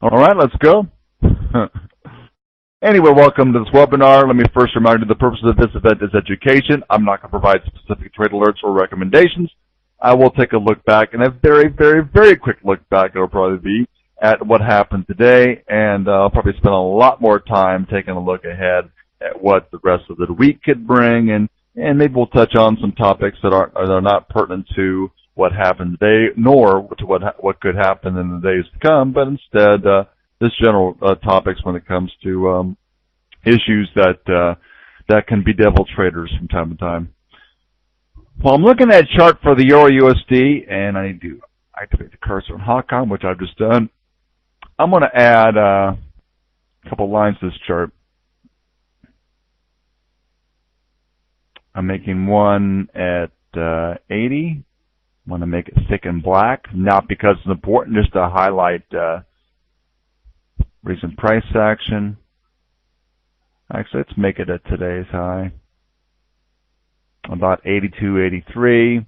All right, let's go. Anyway, welcome to this webinar. Let me first remind you the purpose of this event is education. I'm not going to provide specific trade alerts or recommendations. I will take a look back, and a very, very, very quick look back, it'll probably be, at what happened today, and I'll probably spend a lot more time taking a look ahead at what the rest of the week could bring, and maybe we'll touch on some topics that are not pertinent to what happened today, nor to what could happen in the days to come, but instead just general topics when it comes to issues that can bedevil traders from time to time. Well, I'm looking at a chart for the Euro USD, and I need to activate the cursor on HawkEye, which I've just done. I'm going to add a couple lines to this chart. I'm making one at 80. I want to make it thick and black, not because it's important, just to highlight recent price action. Actually, let's make it at today's high, about 82.83.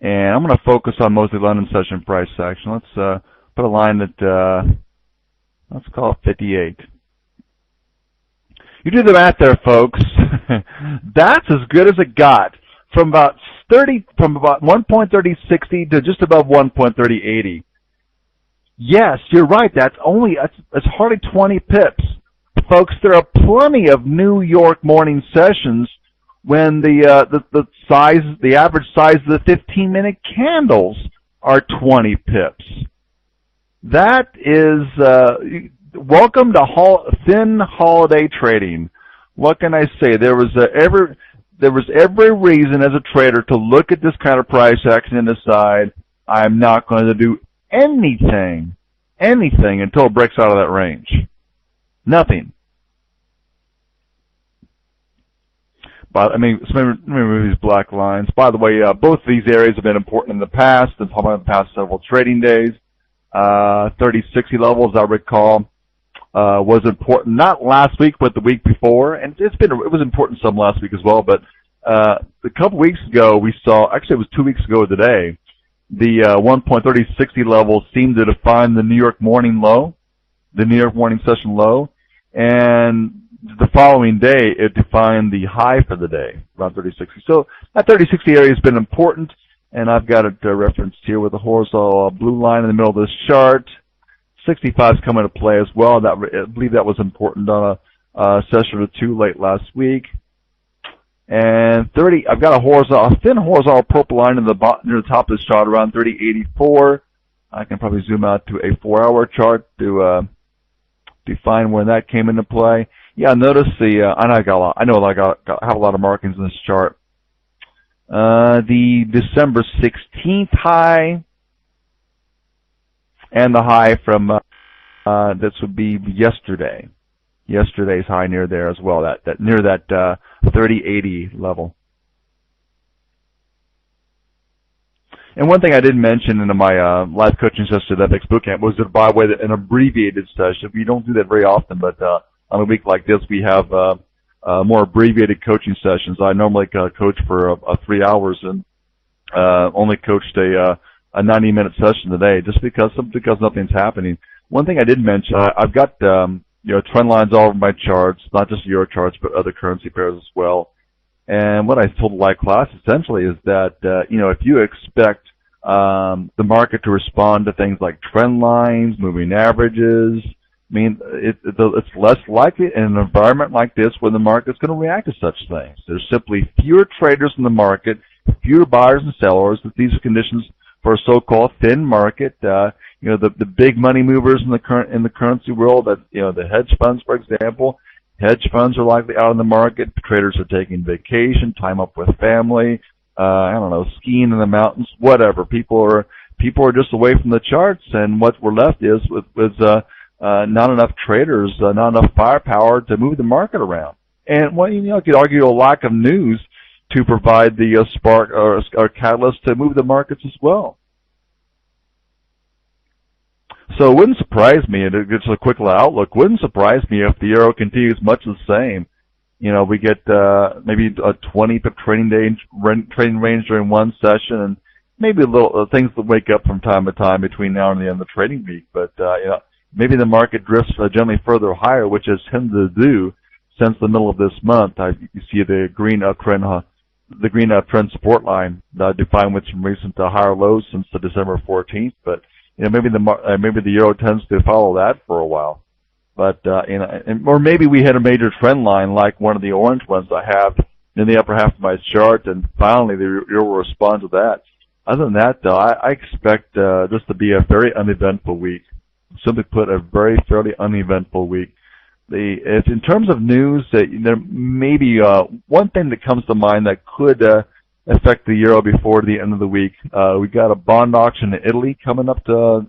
And I'm going to focus on mostly London session price action. Let's put a line at, let's call it 58. You do the math there, folks. That's as good as it got, from about 1.3060 to just above 1.3080. Yes, you're right. That's hardly 20 pips, folks. There are plenty of New York morning sessions when the average size of the 15-minute candles are 20 pips. That is. Welcome to thin holiday trading. What can I say? There was every reason as a trader to look at this kind of price action and decide I'm not going to do anything until it breaks out of that range. Nothing. But let me remove these black lines. By the way, both of these areas have been important in the past, and probably in the past several trading days. 30-60 levels, I recall, was important, not last week, but the week before, and it was important some last week as well, but a couple weeks ago we saw, actually it was 2 weeks ago today, the 1.3060 level seemed to define the New York morning low, the New York morning session low, and the following day it defined the high for the day, around 3060. So that 3060 area has been important, and I've got it referenced here with a horizontal blue line in the middle of this chart. 65 is coming into play as well. I believe that was important on a session or two late last week. And 30, I've got a thin horizontal purple line in the bottom, near the top of this chart, around 30.84. I can probably zoom out to a 4-hour chart to define when that came into play. Yeah, notice I have a lot of markings in this chart. The December 16th high, and the high from this would be yesterday's high near there as well, that near that 3080 level. And one thing I didn't mention in my live coaching session at FX Bootcamp was that, by the way, an abbreviated session. We don't do that very often, but on a week like this, we have more abbreviated coaching sessions. I normally coach for 3 hours, and only coached a 90-minute session today, just because nothing's happening. One thing I did mention, I've got trend lines all over my charts, not just Euro charts, but other currency pairs as well. And what I told the live class essentially is that if you expect the market to respond to things like trend lines, moving averages, I mean, it's less likely in an environment like this where the market's going to react to such things. There's simply fewer traders in the market, fewer buyers and sellers. That these are conditions for a so-called thin market. The big money movers in the currency world, the hedge funds, for example, hedge funds are likely out in the market. Traders are taking vacation, time up with family, skiing in the mountains, whatever. People are just away from the charts, and what we're left is with not enough traders, not enough firepower to move the market around. And you could argue a lack of news to provide the spark or catalyst to move the markets as well. So it wouldn't surprise me, and it's a quick outlook, wouldn't surprise me if the euro continues much the same. We get maybe a 20-pip trading range during one session, and maybe a little things that wake up from time to time between now and the end of the trading week. But maybe the market drifts generally further higher, which has tended to do since the middle of this month. You see the green uptrend, support line defined with some recent higher lows since the December 14th. But maybe the euro tends to follow that for a while. But or maybe we hit a major trend line like one of the orange ones I have in the upper half of my chart, and finally the euro will respond to that. Other than that, though, I expect this to be a very uneventful week. Simply put, a very fairly uneventful week. If in terms of news, there may be one thing that comes to mind that could affect the euro before the end of the week. We got a bond auction in Italy coming up to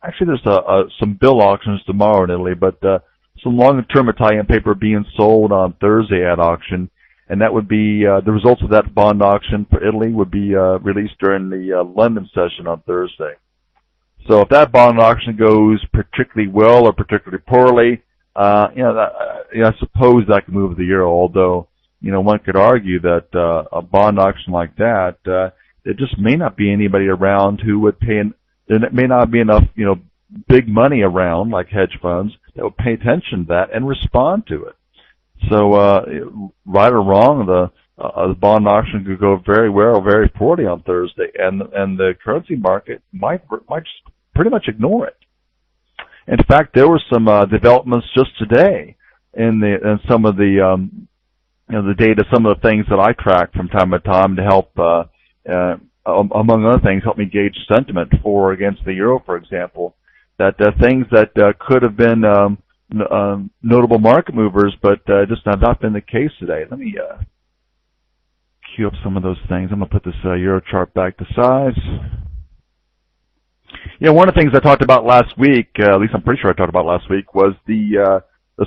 actually there's some bill auctions tomorrow in Italy, but some longer-term Italian paper being sold on Thursday at auction, and that would be the results of that bond auction for Italy would be released during the London session on Thursday. So if that bond auction goes particularly well or particularly poorly, I suppose that could move the euro. Although one could argue that a bond auction like that, there just may not be anybody around who would pay. There may not be enough, big money around, like hedge funds, that would pay attention to that and respond to it. So, right or wrong, the bond auction could go very well or very poorly on Thursday, and the currency market might just pretty much ignore it. In fact, there were some developments just today in some of the the data, some of the things that I track from time to time to help among other things, help me gauge sentiment for or against the euro, for example, that things that could have been notable market movers, but just have not been the case today. Let me queue up some of those things. I'm going to put this euro chart back to size. One of the things I talked about last week, at least I'm pretty sure I talked about last week, was the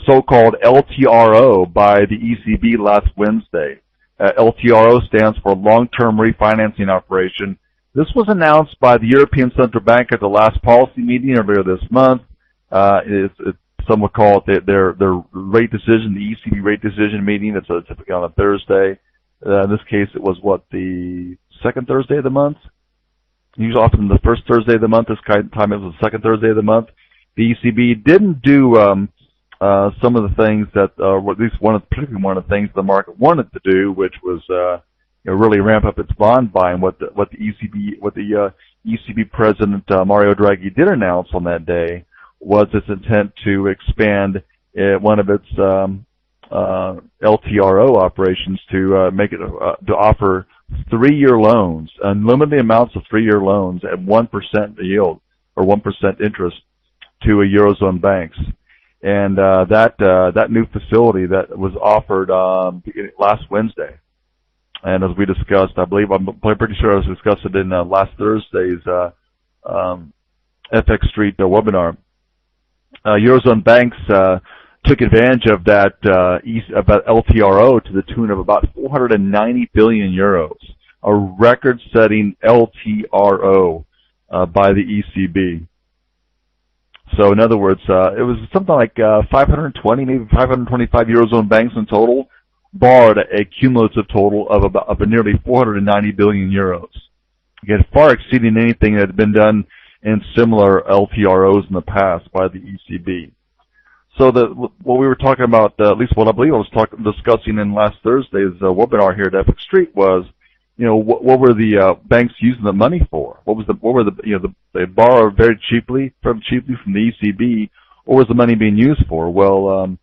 so-called LTRO by the ECB last Wednesday. LTRO stands for Long-Term Refinancing Operation. This was announced by the European Central Bank at the last policy meeting earlier this month. Some would call it their rate decision, the ECB rate decision meeting. It's typically on a Thursday. In this case, it was the second Thursday of the month. Usually, often the first Thursday of the month. This time it was the second Thursday of the month. The ECB didn't do some of the things that, or at least particularly one of the things the market wanted to do, which was really ramp up its bond buying. What the ECB president Mario Draghi did announce on that day was its intent to expand one of its LTRO operations to make it to offer 3-year loans, unlimited amounts of 3-year loans at 1% yield or 1% interest to eurozone banks. And that new facility that was offered last Wednesday, and as we discussed, I'm pretty sure I was discussed it in last Thursday's FX Street webinar. Eurozone banks took advantage of that LTRO to the tune of about 490 billion euros, a record-setting LTRO by the ECB. So in other words, it was something like 520, maybe 525 Eurozone banks in total borrowed a cumulative total of nearly 490 billion euros. Again, far exceeding anything that had been done in similar LTROs in the past by the ECB. So what we were talking about, at least what I believe I was discussing in last Thursday's webinar here at FX Street was, what were the banks using the money for? They borrow very cheaply from the ECB. What was the money being used for? Well,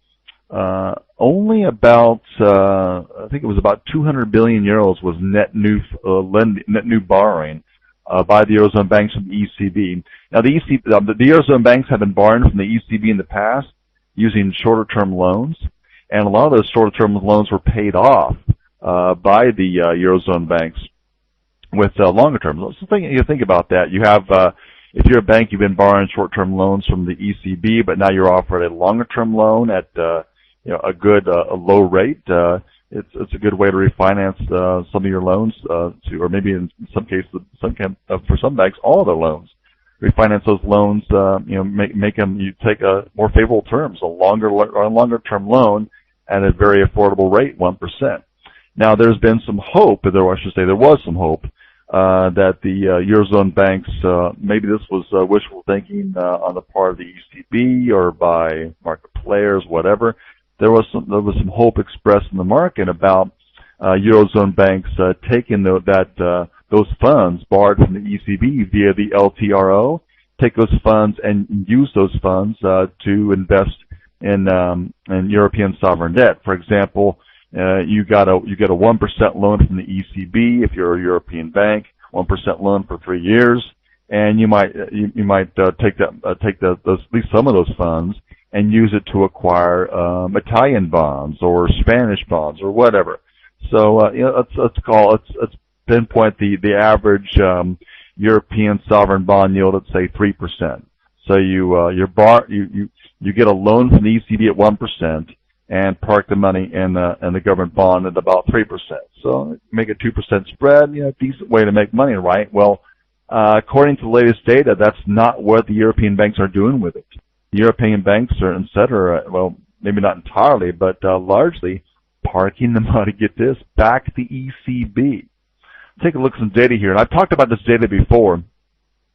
only about I think it was about 200 billion euros was net new borrowing by the Eurozone banks from the ECB. Now the Eurozone banks have been borrowing from the ECB in the past using shorter-term loans, and a lot of those shorter-term loans were paid off by the Eurozone banks with longer term loans. So think about that. You have, if you're a bank, you've been borrowing short-term loans from the ECB, but now you're offered a longer-term loan at a low rate. It's a good way to refinance some of your loans or maybe in some cases, for some banks, all of their loans. Refinance those loans, make them, you take a more favorable terms, a longer term loan at a very affordable rate, 1%. Now, there's been some hope, there was some hope, that the Eurozone banks, maybe this was wishful thinking on the part of the ECB or by market players, whatever. There was some hope expressed in the market about Eurozone banks taking those funds borrowed from the ECB via the LTRO, take those funds and use those funds to invest in European sovereign debt. For example, you get a 1% loan from the ECB if you're a European bank, 1% loan for 3 years, and you might take at least some of those funds and use it to acquire Italian bonds or Spanish bonds or whatever. So let's pinpoint the average European sovereign bond yield at say 3%. So you get a loan from the ECB at 1% and park the money in the government bond at about 3%. So make a 2% spread, decent way to make money, right? Well, according to the latest data, that's not what the European banks are doing with it. The European banks are, instead, well, maybe not entirely, but largely parking the money, get this, back to the ECB. Take a look at some data here, and I've talked about this data before.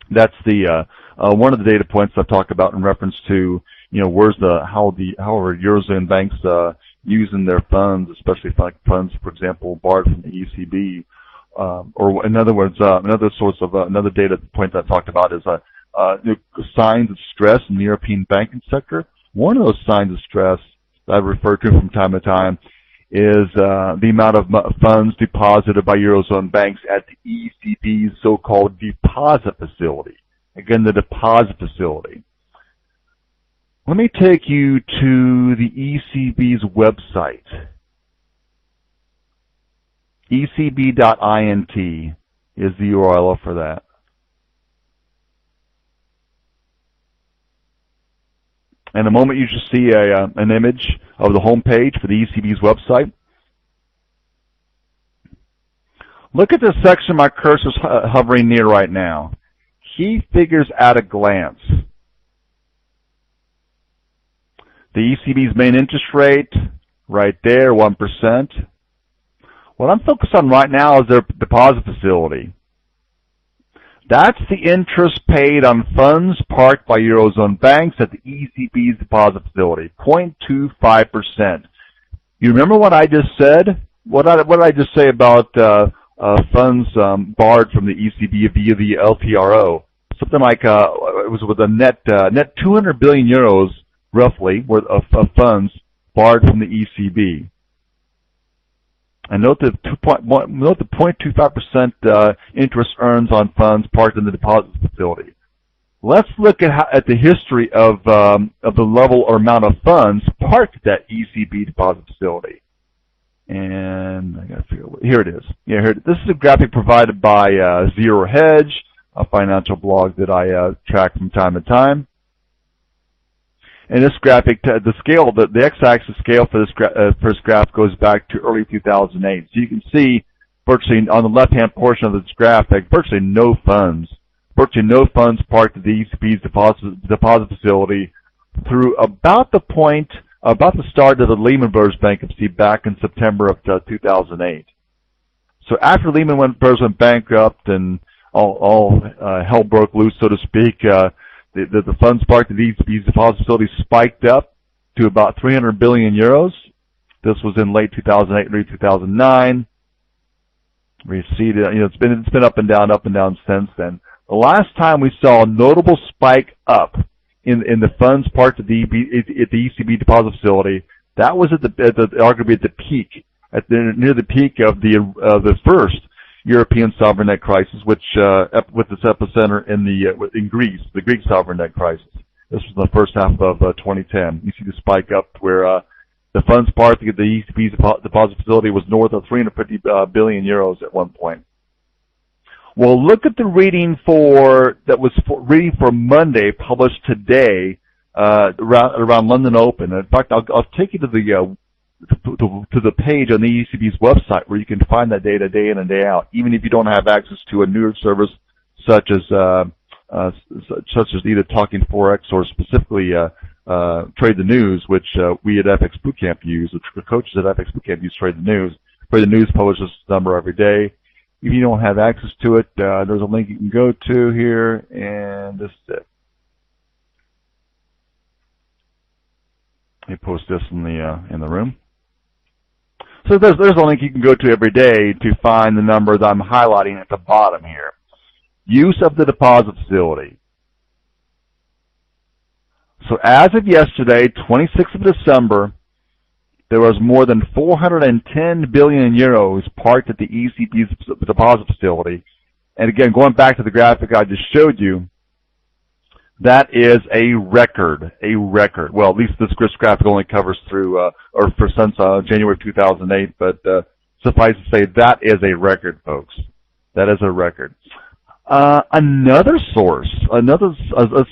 That's the one of the data points I've talked about in reference to, how are Eurozone banks using their funds, especially funds, for example, borrowed from the ECB, or in other words, another source of another data point that I talked about is signs of stress in the European banking sector. One of those signs of stress that I refer to from time to time is the amount of funds deposited by Eurozone banks at the ECB's so-called deposit facility. Again, the deposit facility. Let me take you to the ECB's website. ecb.int is the URL for that. In a moment, you should see an image of the home page for the ECB's website. Look at this section my cursor's hovering near right now. Key figures at a glance. The ECB's main interest rate, right there, 1%. What I'm focused on right now is their deposit facility. That's the interest paid on funds parked by Eurozone banks at the ECB's deposit facility, 0.25%. You remember what I just said? What did I just say about funds borrowed from the ECB via the LTRO? Something like it was with a net 200 billion euros roughly worth of funds borrowed from the ECB. And note the 0.25% interest earns on funds parked in the deposit facility. Let's look at the history of the level or amount of funds parked at that ECB deposit facility. And I gotta figure out here it is. Yeah, here this is a graphic provided by Zero Hedge, a financial blog that I track from time to time. And this graphic, the scale, the x-axis scale for this graph goes back to early 2008. So you can see virtually on the left-hand portion of this graphic, virtually no funds parked at the ECB's deposit facility through about the start of the Lehman Brothers bankruptcy back in September of 2008. So after Lehman Brothers went bankrupt and all hell broke loose, so to speak, the funds parked at the ECB's deposit facility spiked up to about 300 billion euros. This was in late 2008, early 2009. Receded. It's been up and down since then. The last time we saw a notable spike up in the funds parked at the ECB deposit facility, that was arguably at the peak, near the peak of the first European sovereign debt crisis, which with its epicenter in Greece, the Greek sovereign debt crisis. This was in the first half of 2010. You see the spike up where the funds parked at the ECB's deposit facility was north of 350 billion euros at one point. Well, look at the reading for Monday, published today around London Open. In fact, I'll take you to the page on the ECB's website where you can find that data day in and day out, even if you don't have access to a news service such as either Talking Forex or specifically Trade the News, which we at FX Bootcamp use. The coaches at FX Bootcamp use Trade the News. Trade the News publishes this number every day. if you don't have access to it, there's a link you can go to here, and this is it. Let me post this in the room. So there's a link you can go to every day to find the number that I'm highlighting at the bottom here. Use of the deposit facility. So as of yesterday, 26th of December, there was more than 410 billion euros parked at the ECB's deposit facility. And again, going back to the graphic I just showed you, that is a record, Well, at least this graphic only covers through, since January of 2008, but suffice to say, that is a record, folks. That is a record. Another source, another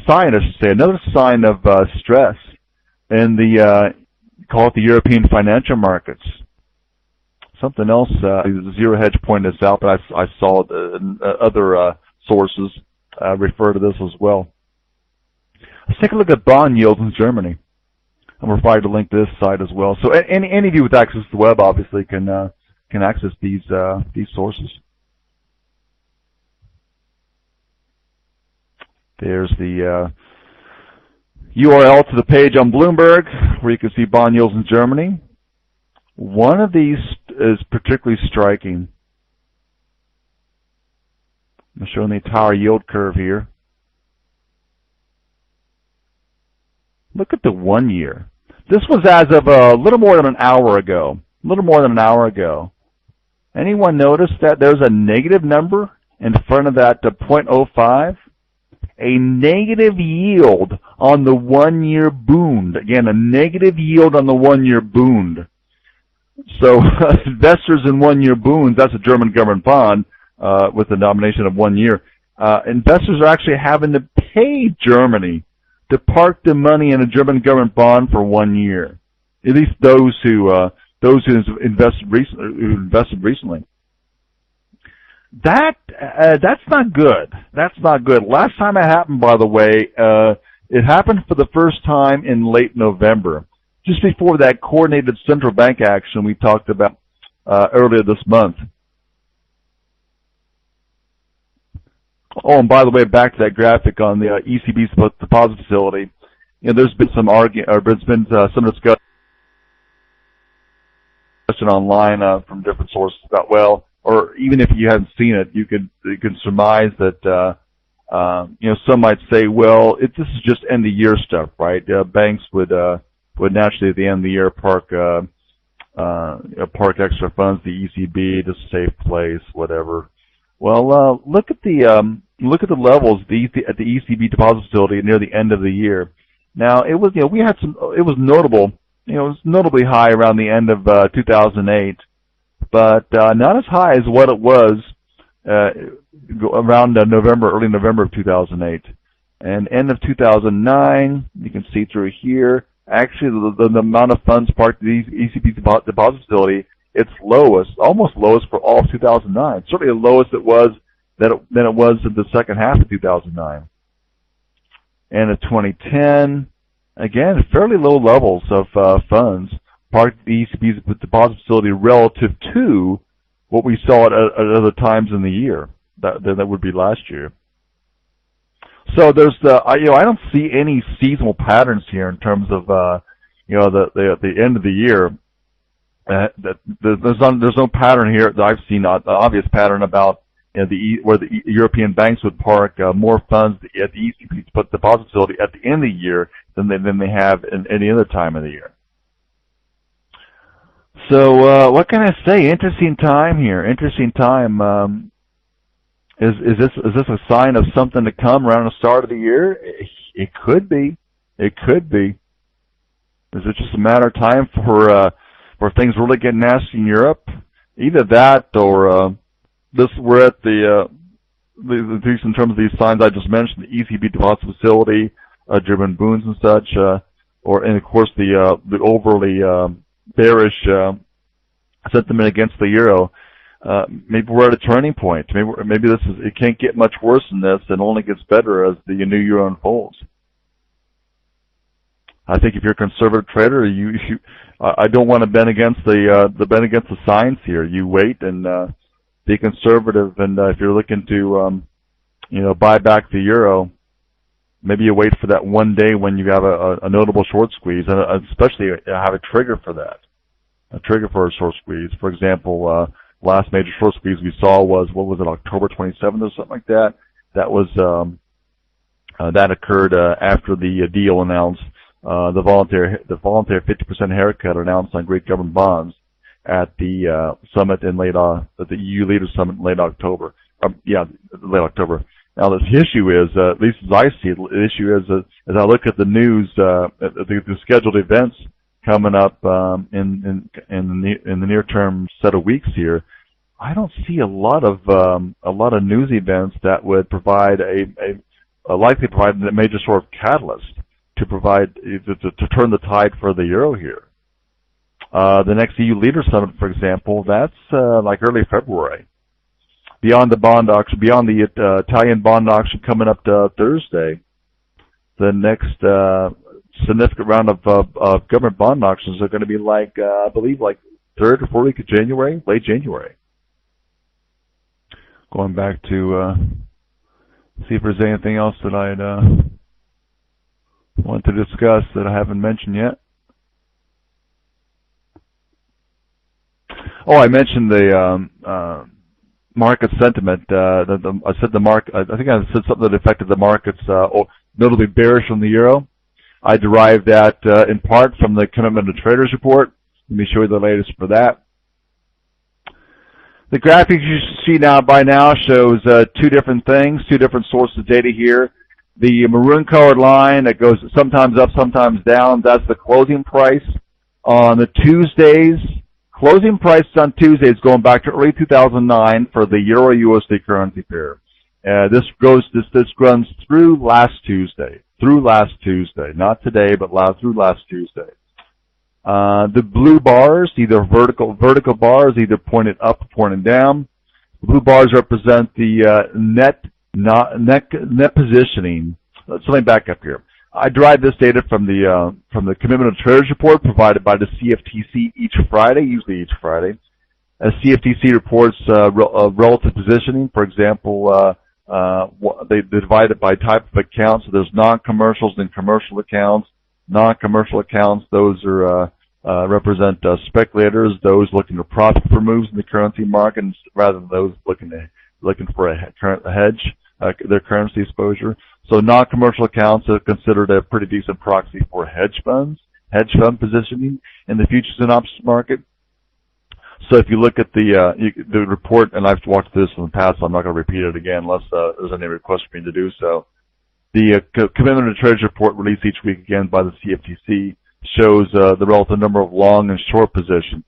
sign of stress in the call it the European financial markets. Something else, Zero Hedge pointed this out, but I saw other sources refer to this as well. Let's take a look at bond yields in Germany. I'm required to link to this site as well. So any of you with access to the web obviously can access these sources. There's the URL to the page on Bloomberg where you can see bond yields in Germany. One of these is particularly striking. I'm showing the entire yield curve here. Look at the 1 year. This was as of a little more than an hour ago. Anyone notice that there's a negative number in front of that 0.05? A negative yield on the 1 year Bund. Again, a negative yield on the 1 year Bund. So investors in 1 year Bunds, that's a German government bond with the denomination of 1 year. Investors are actually having to pay Germany to park the money in a German government bond for 1 year. At least those who invested recently. That's not good. That's not good. Last time it happened, by the way, it happened for the first time in late November, just before that coordinated central bank action we talked about earlier this month. Oh, and by the way, back to that graphic on the ECB's deposit facility. You know, there's been some some discussion online from different sources about, well, or even if you haven't seen it, you could surmise that some might say, well, this is just end of year stuff, right? Banks would naturally at the end of the year park extra funds, the ECB, just a safe place, whatever. Well, look at the levels at the ECB deposit facility near the end of the year. Now it was it was notable, it was notably high around the end of 2008, but not as high as what it was around early November of 2008, and end of 2009. You can see through here. Actually, the amount of funds parked at the ECB deposit facility, its lowest, almost lowest for all of 2009. Certainly the lowest it was than it was in the second half of 2009. And in 2010, again, fairly low levels of funds parked at the ECB's deposit facility relative to what we saw at other times in the year. That would be last year. So there's I don't see any seasonal patterns here in terms of the end of the year. There's no pattern here that I've seen, an obvious pattern about where the European banks would park more funds at the ECB deposit facility at the end of the year than they have in any other time of the year. So what can I say? Interesting time here. Interesting time. Is this a sign of something to come around the start of the year? It could be. It could be. Is it just a matter of time for things really get nasty in Europe? Either that or we're at at least in terms of these signs I just mentioned, the ECB deposit facility, German Bunds and such, and of course the overly bearish sentiment against the euro. Maybe we're at a turning point. Maybe it can't get much worse than this, and only gets better as the new euro unfolds. I think if you're a conservative trader, I don't want to bet against the signs here. You wait and be conservative, and if you're looking to buy back the euro, maybe you wait for that one day when you have a notable short squeeze, and especially have a trigger for that, a trigger for a short squeeze. For example, last major short squeeze we saw was, what was it, October 27th or something like that? That was that occurred after the deal announced the voluntary 50% haircut announced on Greek government bonds at the summit in at the EU leaders summit in late October. Late October. Now, the issue is, at least as I see it, the issue is, as I look at the news, the scheduled events coming up in the near term set of weeks here, I don't see a lot of news events that would provide likely provide a major sort of catalyst to turn the tide for the euro here. The next EU leader summit, for example, that's like early February. Beyond the Italian bond auction coming up Thursday, the next significant round of government bond auctions are going to be I believe, third or fourth week of January, late January. Going back to see if there's anything else that I'd want to discuss that I haven't mentioned yet. Oh, I mentioned the market sentiment. I said the market. I think I said something that affected the markets, notably bearish on the euro. I derived that in part from the Commitment of Traders report. Let me show you the latest for that. The graphic you see by now shows two different things, two different sources of data here. The maroon-colored line that goes sometimes up, sometimes down, that's the closing price on the Tuesdays. Closing prices on Tuesdays going back to early 2009 for the Euro-USD currency pair. This runs through last Tuesday, not today, but through last Tuesday. The blue bars, either vertical bars, either pointed up or pointed down. The blue bars represent the net positioning. Let me back up here. I derived this data from the Commitment of Traders report provided by the CFTC usually each Friday. As CFTC reports relative positioning, for example, they divide it by type of account. So there's non-commercials and commercial accounts. Non-commercial accounts, those are represent speculators, those looking to profit for moves in the currency market, rather than those looking for a hedge their currency exposure. So non-commercial accounts are considered a pretty decent proxy for hedge fund positioning in the futures and options market. So if you look at the report, and I've walked through this in the past, so I'm not going to repeat it again unless there's any request for me to do so. The Commitment of Traders report released each week again by the CFTC shows the relative number of long and short positions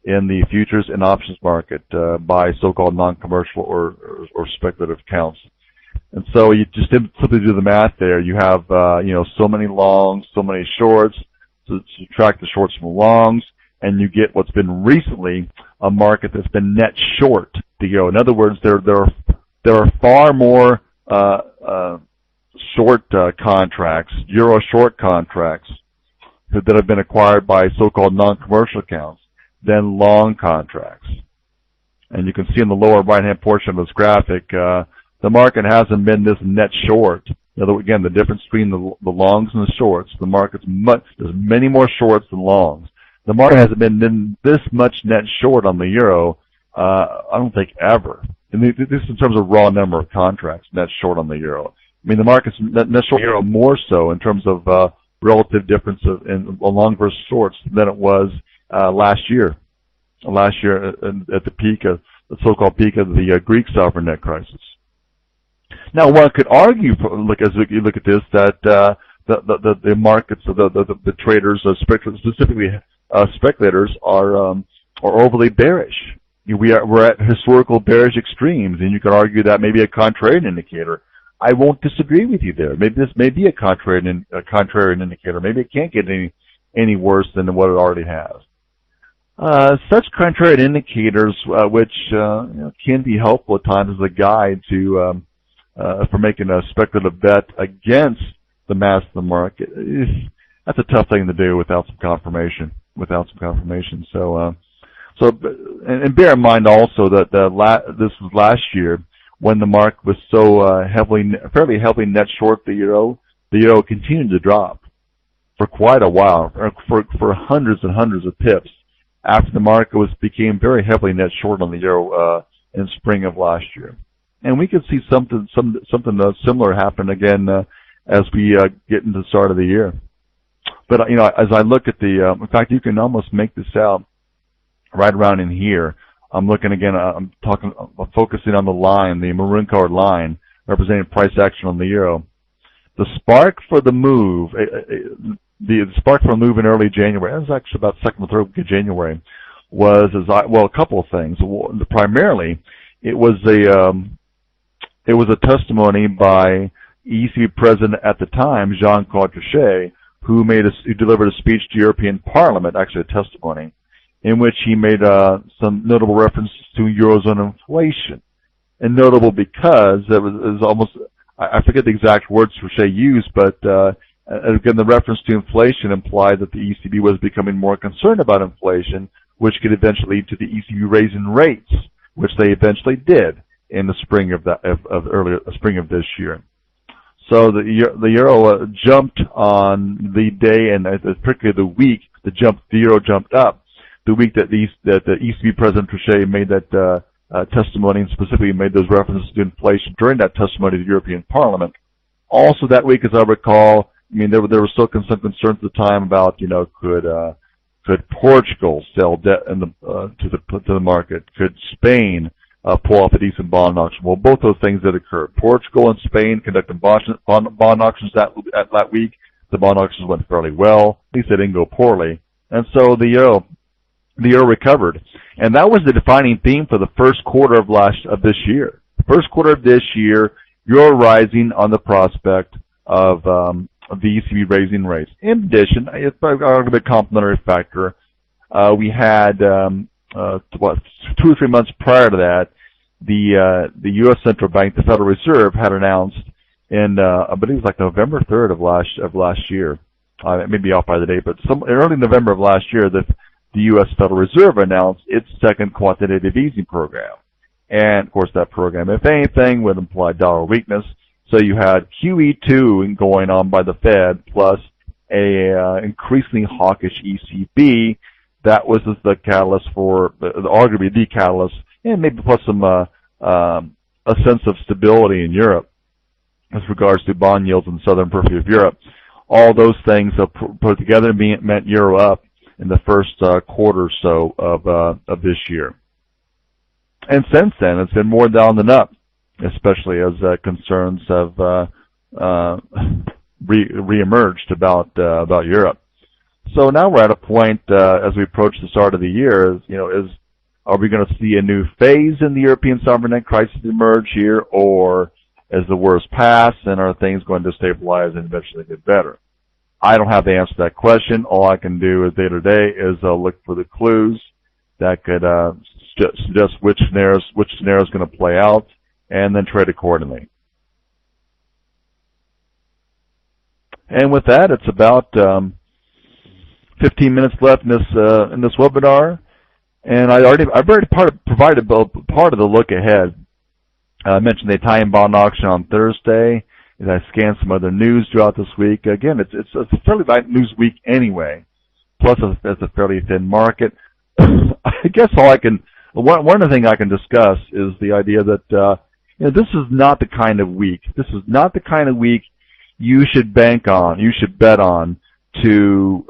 in the futures and options market by so-called non-commercial or speculative accounts. And so you just simply do the math there. You have so many longs, so many shorts. So subtract the shorts from the longs, and you get what's been recently a market that's been net short the euro. In other words, there are far more short contracts, euro short contracts, that have been acquired by so-called non-commercial accounts than long contracts. And you can see in the lower right-hand portion of this graphic, the market hasn't been this net short. Again, the difference between the longs and the shorts, there's many more shorts than longs. The market hasn't been this much net short on the euro, I don't think ever. And this is in terms of raw number of contracts, net short on the euro. I mean, the market's net short euro more so in terms of relative difference in long versus shorts than it was last year. Last year at the peak of the so-called peak of the Greek sovereign debt crisis. Now, one could argue, as you look at this, that the markets, the traders, specifically speculators, are overly bearish. We're at historical bearish extremes, and you could argue that may be a contrarian indicator. I won't disagree with you there. Maybe this may be a contrarian indicator. Maybe it can't get any worse than what it already has. Such contrarian indicators, which can be helpful at times as a guide to for making a speculative bet against the mass of the market, that's a tough thing to do without some confirmation. So So, and bear in mind also that this was last year when the market was so fairly heavily net short the euro. The euro continued to drop for quite a while, for hundreds and hundreds of pips, after the market became very heavily net short on the euro in spring of last year. And we could see something similar happen again as we get into the start of the year. But as I look at in fact, you can almost make this out right around in here. I'm looking again. I'm focusing on the line, the maroon-colored line representing price action on the euro. The spark for the move, the spark for a move in early January, that was actually about second or third week of January, was a couple of things. Primarily, it was a testimony by ECB president at the time, Jean-Claude Trichet, who delivered a speech to European Parliament, actually a testimony, in which he made some notable references to Eurozone inflation. And notable because it was almost, I forget the exact words Trichet used, but again, the reference to inflation implied that the ECB was becoming more concerned about inflation, which could eventually lead to the ECB raising rates, which they eventually did in the spring spring of this year. So the euro jumped on the day, and particularly the week the euro jumped up. The week that the ECB President Trichet made that testimony, and specifically made those references to inflation during that testimony to the European Parliament. Also that week, as I recall, there were still some concerns at the time about, could Portugal sell debt to the market? Could Spain pull off a decent bond auction? Well, both those things did occur. Portugal and Spain conducted bond auctions that week. The bond auctions went fairly well. At least they didn't go poorly. And so the euro recovered. And that was the defining theme for the first quarter of this year. The first quarter of this year, euro rising on the prospect of the ECB raising rates. In addition, it's a bit complementary factor. We had 2 or 3 months prior to that, the U.S. Central Bank, the Federal Reserve, had announced in I believe it was like November 3rd of last year. It may be off by the date, but early November of last year, the U.S. Federal Reserve announced its second quantitative easing program. And, of course, that program, if anything, would imply dollar weakness. So you had QE2 going on by the Fed, plus a increasingly hawkish ECB. That was the catalyst for, arguably the catalyst, and maybe plus some a sense of stability in Europe as regards to bond yields in the southern periphery of Europe. All those things put together meant euro up in the first quarter or so of this year. And since then, it's been more down than up, especially as concerns have reemerged about Europe. So now we're at a point as we approach the start of the year. Are we going to see a new phase in the European sovereign debt crisis emerge here, or is the worst past and are things going to stabilize and eventually get better? I don't have the answer to that question. All I can do is day to day is look for the clues that could suggest which scenario is going to play out, and then trade accordingly. And with that, it's about 15 minutes left in this webinar, and I've already provided part of the look ahead. I mentioned the Italian bond auction on Thursday. As I scanned some other news throughout this week, again, it's a fairly light news week anyway. Plus, it's a fairly thin market. I guess one of the things I can discuss is the idea that this is not the kind of week. This is not the kind of week you should bank on. You should bet on to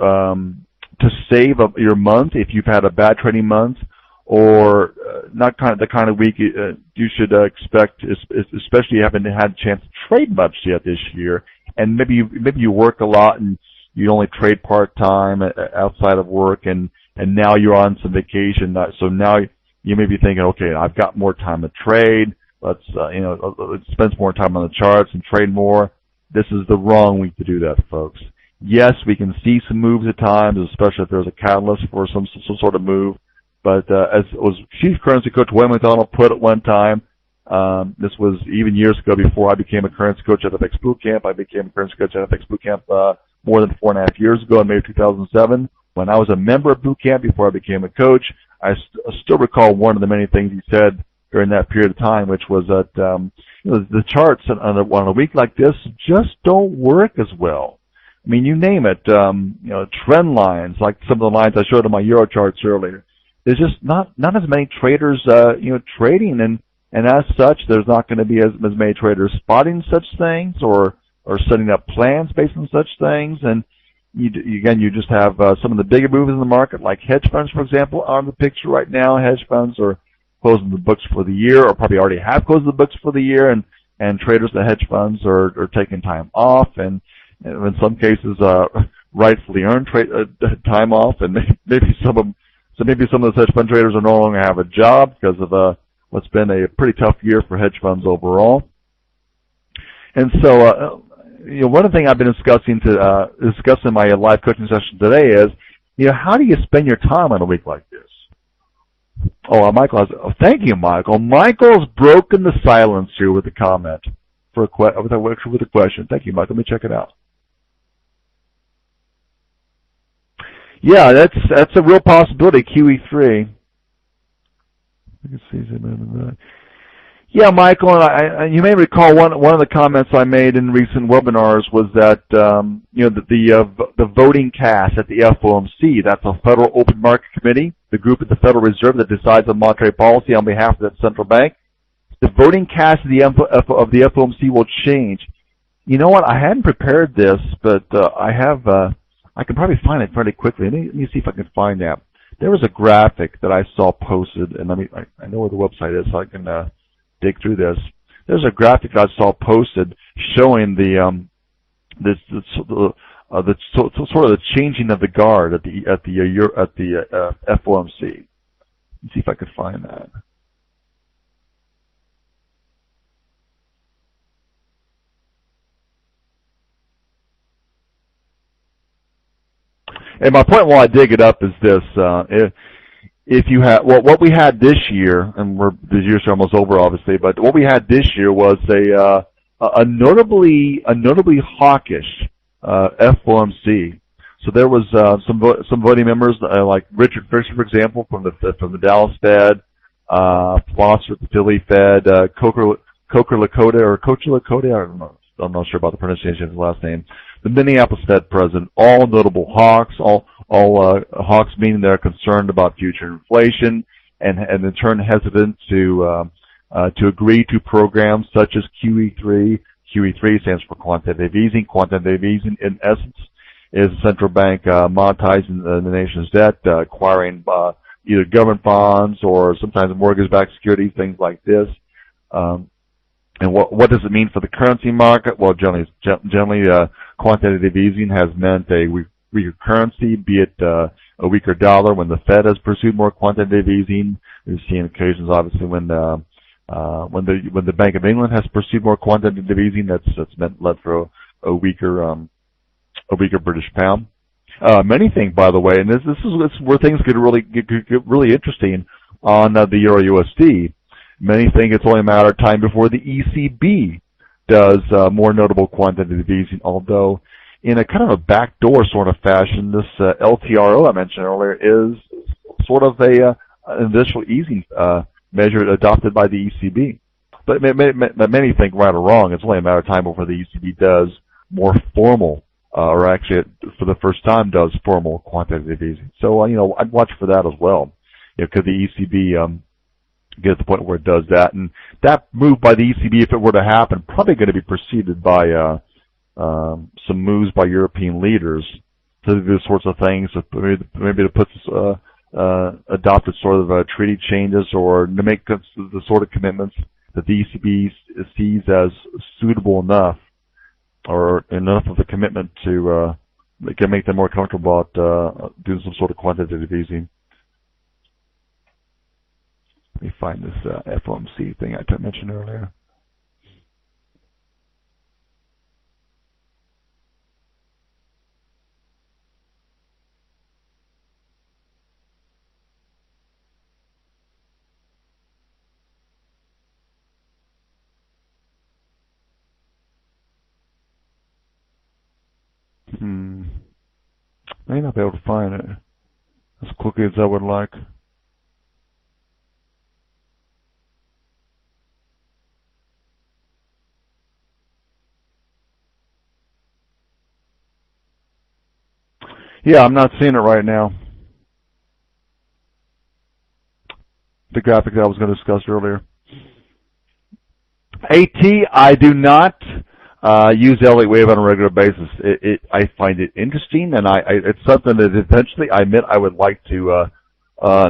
save your month if you've had a bad trading month, or not the kind of week you should expect, especially you haven't had a chance to trade much yet this year, and maybe you work a lot and you only trade part time outside of work, and now you're on some vacation, so now you may be thinking, okay, I've got more time to trade. Let's spend more time on the charts and trade more. This is the wrong week to do that, folks. Yes, we can see some moves at times, especially if there's a catalyst for some sort of move. But as was Chief Currency Coach Wayne McDonald put at one time, this was even years ago before I became a currency coach at FX Bootcamp. I became a currency coach at FX Bootcamp more than 4.5 years ago in May of 2007. When I was a member of Bootcamp before I became a coach, still recall one of the many things he said during that period of time, which was that the charts on a week like this just don't work as well. I mean, you name it, trend lines, like some of the lines I showed on my Euro charts earlier. There's just not as many traders, trading, and as such, there's not going to be as many traders spotting such things or setting up plans based on such things. And you just have some of the bigger movers in the market, like hedge funds, for example, are in the picture right now. Hedge funds are closing the books for the year, or probably already have closed the books for the year, and traders, the hedge funds, are taking time off, and in some cases, rightfully earned time off, and maybe some of those hedge fund traders are no longer have a job because of what's been a pretty tough year for hedge funds overall. And so, one of the things I've been discussing in my live coaching session today is, how do you spend your time on a week like this? Michael thank you, Michael. Michael's broken the silence here with a comment with a question. Thank you, Michael. Let me check it out. Yeah, that's a real possibility. QE3. You can see. Yeah, Michael, and you may recall one of the comments I made in recent webinars was that the voting caste at the FOMC, that's a Federal Open Market Committee, the group at the Federal Reserve that decides on monetary policy on behalf of that central bank. The voting caste of the FOMC will change. You know what? I hadn't prepared this, but I can probably find it fairly quickly. Let me see if I can find that. There was a graphic that I saw posted, and I know where the website is, so I can dig through this. There's a graphic I saw posted showing the sort of the changing of the guard at the FOMC. Let's see if I could find that. And my point while I dig it up is this: if you have what we had this year, and the year's almost over, obviously, but what we had this year was a notably hawkish FOMC. So there was some voting members like Richard Fisher, for example, from the Dallas Fed, Flosser at the Philly Fed, Coker Lakota, I'm not sure about the pronunciation of his last name. The Minneapolis Fed president, all notable hawks, all hawks meaning they're concerned about future inflation and in turn hesitant to agree to programs such as QE3. QE3 stands for quantitative easing. Quantitative easing, in essence, is the central bank monetizing the nation's debt, acquiring either government bonds or sometimes mortgage-backed securities, things like this. And what does it mean for the currency market? Well, generally, quantitative easing has meant a weaker currency, be it a weaker dollar. When the Fed has pursued more quantitative easing, we've seen occasions, obviously, when the Bank of England has pursued more quantitative easing, that's led for a weaker British pound. Many things, by the way, and this is where things get really interesting on the Euro USD. Many think it's only a matter of time before the ECB does more notable quantitative easing, although in a kind of a backdoor sort of fashion, this LTRO I mentioned earlier is sort of an initial easing measure adopted by the ECB. But many think, right or wrong, it's only a matter of time before the ECB does more formal, or actually for the first time does formal quantitative easing. So, I'd watch for that as well. Could the ECB get to the point where it does that? And that move by the ECB, if it were to happen, probably going to be preceded by some moves by European leaders to do these sorts of things, maybe to put adopted sort of treaty changes or to make the sort of commitments that the ECB sees as suitable enough or enough of a commitment to make them more comfortable about doing some sort of quantitative easing. Let me find this FOMC thing I mentioned earlier. May not be able to find it as quickly as I would like. Yeah, I'm not seeing it right now. The graphic that I was going to discuss earlier. AT, I do not use Elliott Wave on a regular basis. I find it interesting, and it's something that eventually I admit I would like to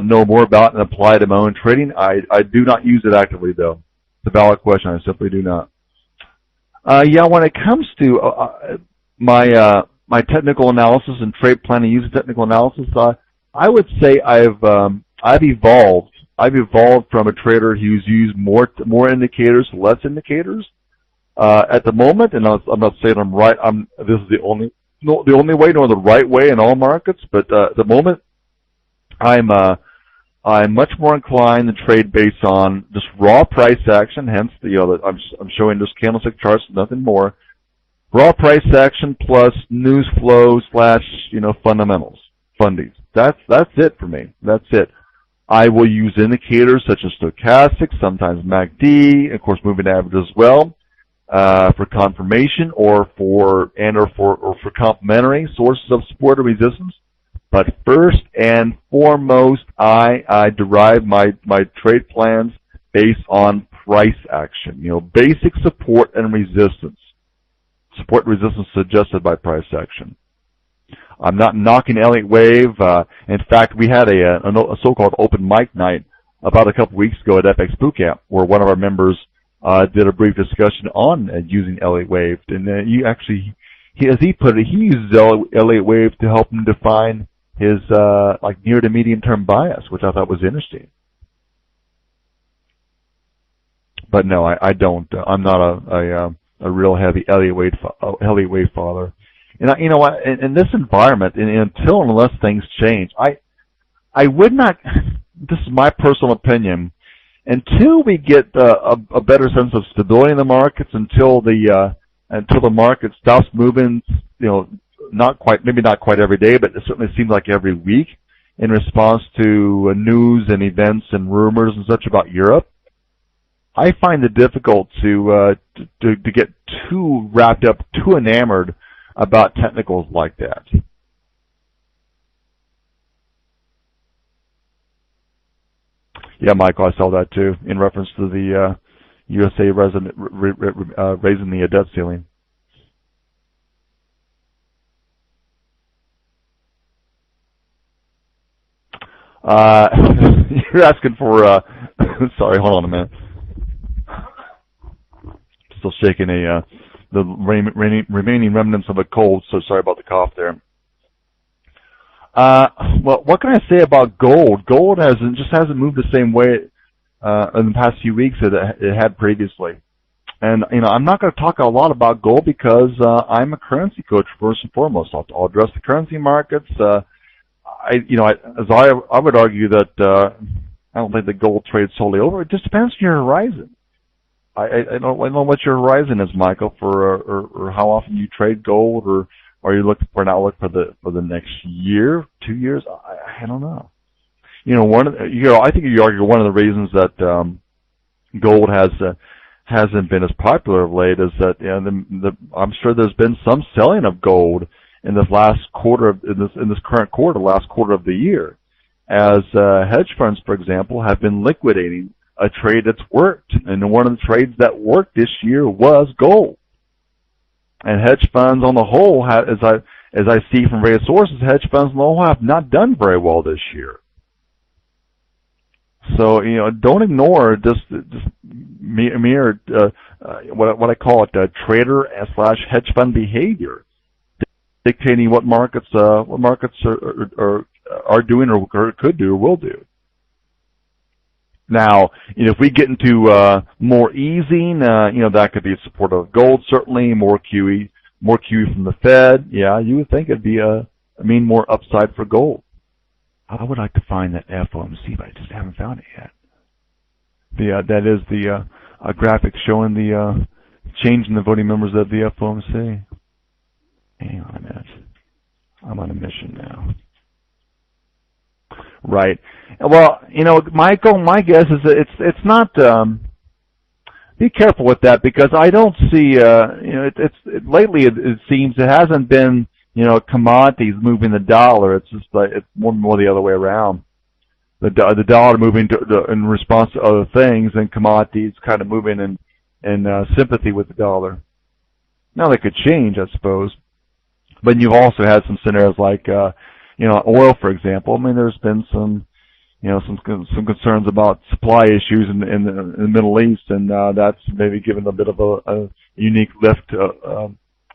know more about and apply to my own trading. I do not use it actively, though. It's a valid question. I simply do not. Yeah, when it comes to my technical analysis and trade planning using technical analysis, I would say I've evolved. I've evolved from a trader who's used more indicators to less indicators. At the moment, and I'm not saying I'm right. This is the only way, nor the right way in all markets. But at the moment, I'm much more inclined to trade based on just raw price action. Hence, I'm showing just candlestick charts, nothing more. Raw price action plus news flow / fundamentals, fundies. That's it for me. That's it. I will use indicators such as stochastics, sometimes MACD, of course, moving average as well, for confirmation or for complementary sources of support or resistance. But first and foremost, I derive my trade plans based on price action. Basic support and resistance. Support and resistance suggested by price action. I'm not knocking Elliott Wave. In fact, we had a so-called open mic night about a couple weeks ago at FX Bootcamp, where one of our members did a brief discussion on using Elliott Wave. And as he put it, he uses Elliott Wave to help him define his near to medium term bias, which I thought was interesting. But no, I don't. I'm not a real heavy Elliott Wave father. And you know what? In this environment, until and unless things change, I would not. This is my personal opinion. Until we get a better sense of stability in the markets, until the market stops moving, maybe not quite every day, but it certainly seems like every week in response to news and events and rumors and such about Europe, I find it difficult to get too wrapped up, too enamored about technicals like that. Yeah, Michael, I saw that too in reference to the USA raising the debt ceiling. You're asking for. Sorry, hold on a minute. Still shaking the remaining remnants of a cold, so sorry about the cough there. Well, what can I say about gold? Gold hasn't moved the same way in the past few weeks that it had previously. And I'm not going to talk a lot about gold because I'm a currency coach first and foremost. I'll address the currency markets. I would argue that I don't think the gold trade's solely over. It just depends on your horizon. I don't know what your horizon is, Michael, or how often you trade gold, or are you looking for an outlook for the next year, 2 years? I don't know. I think you argue one of the reasons that gold hasn't been as popular of late is that I'm sure there's been some selling of gold in this last quarter in this current quarter, last quarter of the year, as hedge funds, for example, have been liquidating a trade that's worked, and one of the trades that worked this year was gold. And hedge funds on the whole, as I see from various sources, hedge funds on the whole have not done very well this year. So don't ignore just mere what I call it trader / hedge fund behavior, dictating what markets are doing or could do or will do. Now, if we get into more easing, that could be a support of gold, certainly, more QE from the Fed. Yeah, you would think it'd be more upside for gold. I would like to find that FOMC, but I just haven't found it yet. That is the graphic showing the change in the voting members of the FOMC. Hang on a minute. I'm on a mission now. Right. Well, Michael, my guess is that it's not. Be careful with that because I don't see. Lately it seems it hasn't been commodities moving the dollar. It's just like it's more the other way around. The dollar moving in response to other things, and commodities kind of moving in sympathy with the dollar. Now they could change, I suppose, but you've also had some scenarios like oil, for example. I mean, there's been some concerns about supply issues in the Middle East, and that's maybe given a bit of a unique lift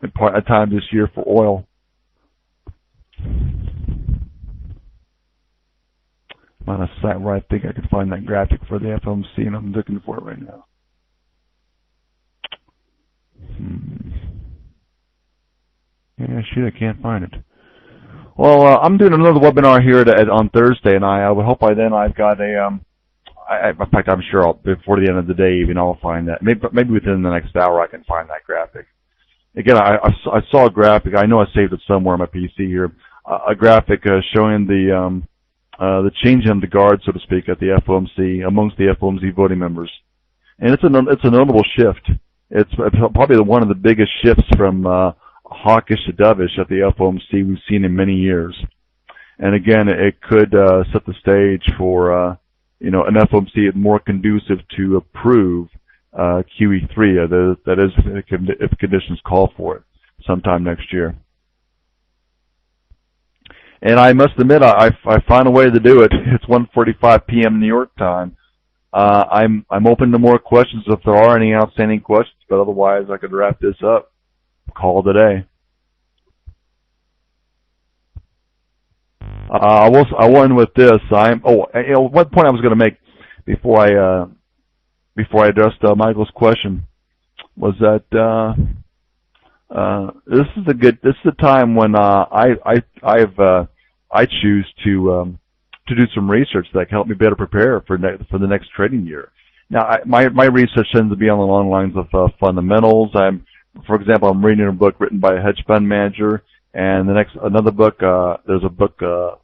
at times this year for oil. I'm on a site where I think I can find that graphic for the FOMC, and I'm looking for it right now. Yeah, shoot, I can't find it. Well, I'm doing another webinar here on Thursday, and I would hope by then I've got in fact, I'm sure before the end of the day even I'll find that. Maybe within the next hour I can find that graphic. Again, I saw a graphic. I know I saved it somewhere on my PC here. A graphic showing the change in the guard, so to speak, at the FOMC amongst the FOMC voting members, and it's a notable shift. It's probably one of the biggest shifts from hawkish to dovish at the FOMC we've seen in many years. And again, it could set the stage for an FOMC more conducive to approve QE3. That is, if conditions call for it, sometime next year. And I must admit, I found a way to do it. It's 1:45 p.m. New York time. I'm open to more questions if there are any outstanding questions, but otherwise I could wrap this up. Call today. I will end with this. One point I was going to make before I addressed Michael's question was that this is a time when I choose to do some research that can help me better prepare for the next trading year. Now, my research tends to be along the lines of fundamentals. For example, I'm reading a book written by a hedge fund manager, and another book. There's a book,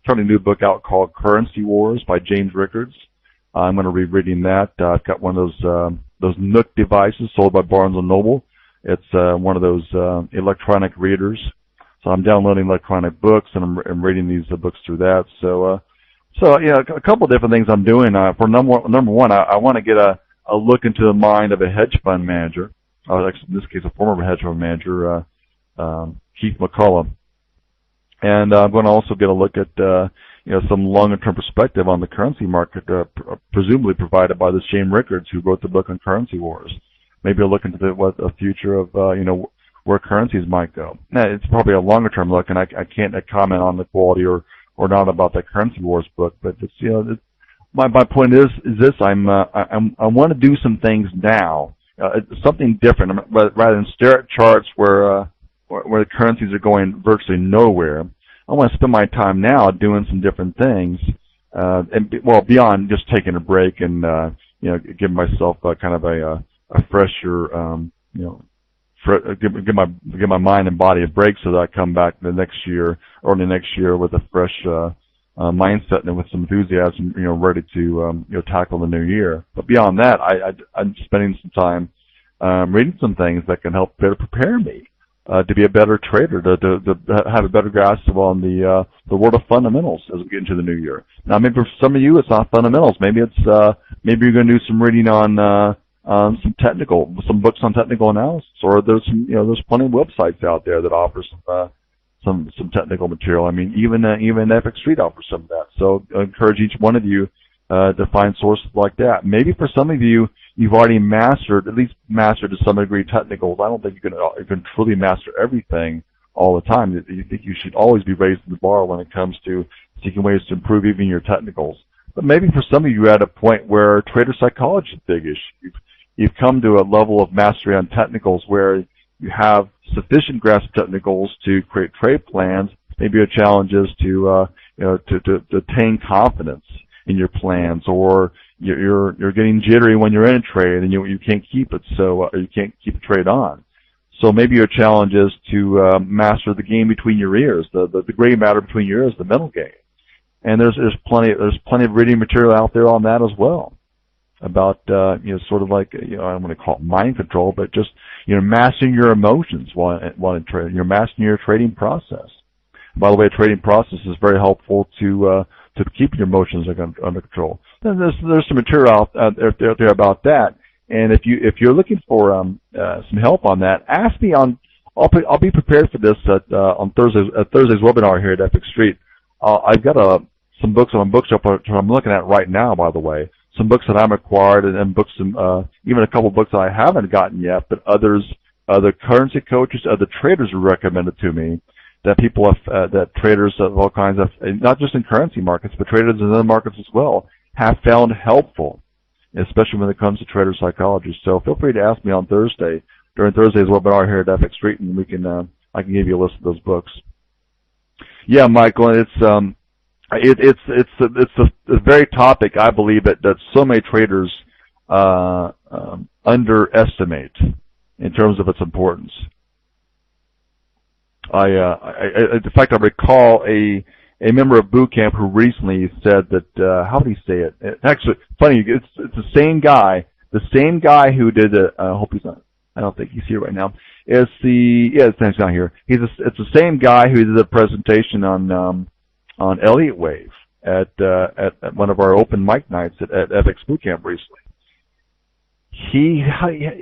fairly new book out called Currency Wars by James Rickards. I'm going to be reading that. I've got one of those Nook devices sold by Barnes and Noble. It's one of those electronic readers. So I'm downloading electronic books, and I'm reading these books through that. So a couple of different things I'm doing. For number one, I want to get a look into the mind of a hedge fund manager. Actually, in this case, a former hedge fund manager, Keith McCullough. And I'm going to also get a look at some longer-term perspective on the currency market, presumably provided by this James Rickards, who wrote the book on Currency Wars. Maybe a look into what a future of where currencies might go. Now, it's probably a longer-term look, and I can't comment on the quality or not about that Currency Wars book. But it's my point is this: I want to do some things now, something different, rather than stare at charts where the currencies are going virtually nowhere. I want to spend my time now doing some different things, beyond just taking a break and give myself kind of a fresher, give my mind and body a break so that I come back early next year with a fresh mindset and with some enthusiasm, ready to tackle the new year. But beyond that, I'm spending some time reading some things that can help better prepare me to be a better trader, to have a better grasp on the world of fundamentals as we get into the new year. Now, maybe for some of you, it's not fundamentals. Maybe maybe you're going to do some reading on some books on technical analysis, or there's plenty of websites out there that offer some technical material. I mean, even FX Street offers some of that. So I encourage each one of you to find sources like that. Maybe for some of you, you've already at least mastered to some degree technicals. I don't think you can truly master everything all the time. You think you should always be raising the bar when it comes to seeking ways to improve even your technicals. But maybe for some of you, you're at a point where trader psychology is a big issue. You've come to a level of mastery on technicals where you have sufficient grasp of technicals to create trade plans. Maybe your challenge is to attain confidence in your plans, or you're getting jittery when you're in a trade and you can't keep it, so you can't keep the trade on. So maybe your challenge is to master the game between your ears, the gray matter between your ears, the mental game. And there's plenty of reading material out there on that as well, about sort of like I don't want to call it mind control, but just mastering your emotions while in trading. You're mastering your trading process. By the way, a trading process is very helpful to keep your emotions under control. Then there's some material out there about that. And if you're looking for some help on that, ask me on. I'll be prepared for this on Thursday's webinar here at Epic Street. I've got some books on my bookshelf which I'm looking at right now, by the way. Some books that I'm acquired, and books, even a couple of books that I haven't gotten yet, but other currency coaches, other traders have recommended to me that people have, that traders of all kinds of, not just in currency markets, but traders in other markets as well, have found helpful, especially when it comes to trader psychology. So feel free to ask me on Thursday, during Thursday's webinar here at Epic Street, and we can, I can give you a list of those books. Yeah, Michael, it's a very topic I believe that so many traders underestimate in terms of its importance. In fact, I recall a member of boot camp who recently said that how did he say it? Actually, funny, it's the same guy who did I hope he's not. I don't think he's here right now. It's his name's not here. It's the same guy who did a presentation on Elliott Wave at one of our open mic nights at FX Boot Camp recently.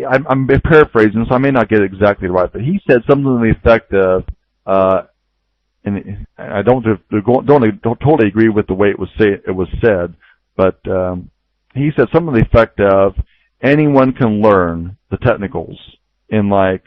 I'm paraphrasing, so I may not get it exactly right, but he said something to the effect of, and I don't totally agree with the way it was said, but he said something to the effect of, anyone can learn the technicals in, like,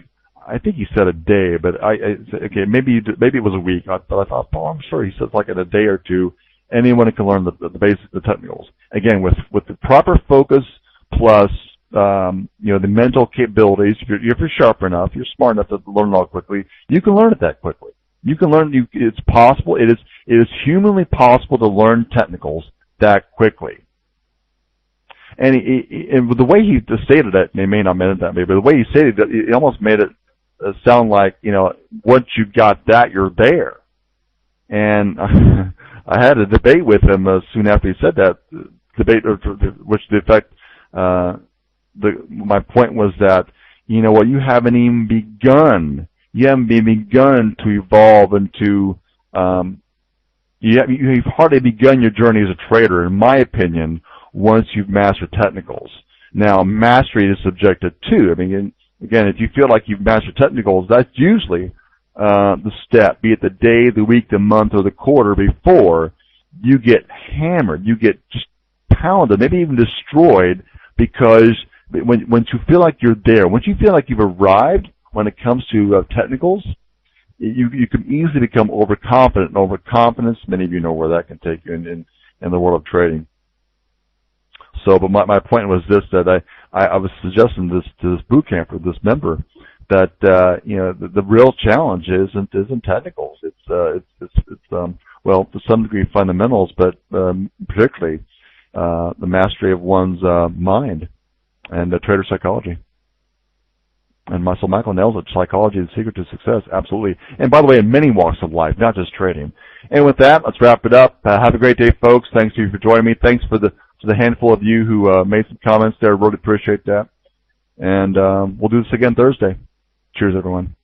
I think he said a day, but okay, maybe it was a week. But I thought, oh, I'm sure he said like in a day or two, anyone can learn the basics, the technicals. Again, with the proper focus plus the mental capabilities. If you're sharp enough, you're smart enough to learn it all quickly, you can learn it that quickly. You can learn. It's possible. It is humanly possible to learn technicals that quickly. And the way he stated it, he may not mean it that way, but the way he stated it, it almost made it sound like, once you got that, you're there. And I had a debate with him soon after he said that, which the effect, my point was that, you haven't even begun. You haven't even begun to evolve into, you've hardly begun your journey as a trader, in my opinion, once you've mastered technicals. Now, mastery is subjective too. I mean, again, if you feel like you've mastered technicals, that's usually the step, be it the day, the week, the month, or the quarter before you get hammered, you get just pounded, maybe even destroyed, because once you feel like you're there, once you feel like you've arrived when it comes to technicals, you can easily become overconfident, and overconfidence, many of you know where that can take you in the world of trading. So, but my point was this, that I was suggesting this to this boot camper, this member, that the real challenge isn't technicals. It's well, to some degree fundamentals, but particularly the mastery of one's mind and trader psychology. And so Michael nails it. Psychology is the secret to success. Absolutely. And by the way, in many walks of life, not just trading. And with that, let's wrap it up. Have a great day, folks. Thanks to you for joining me. Thanks for the handful of you who made some comments there. Really appreciate that. And we'll do this again Thursday. Cheers, everyone.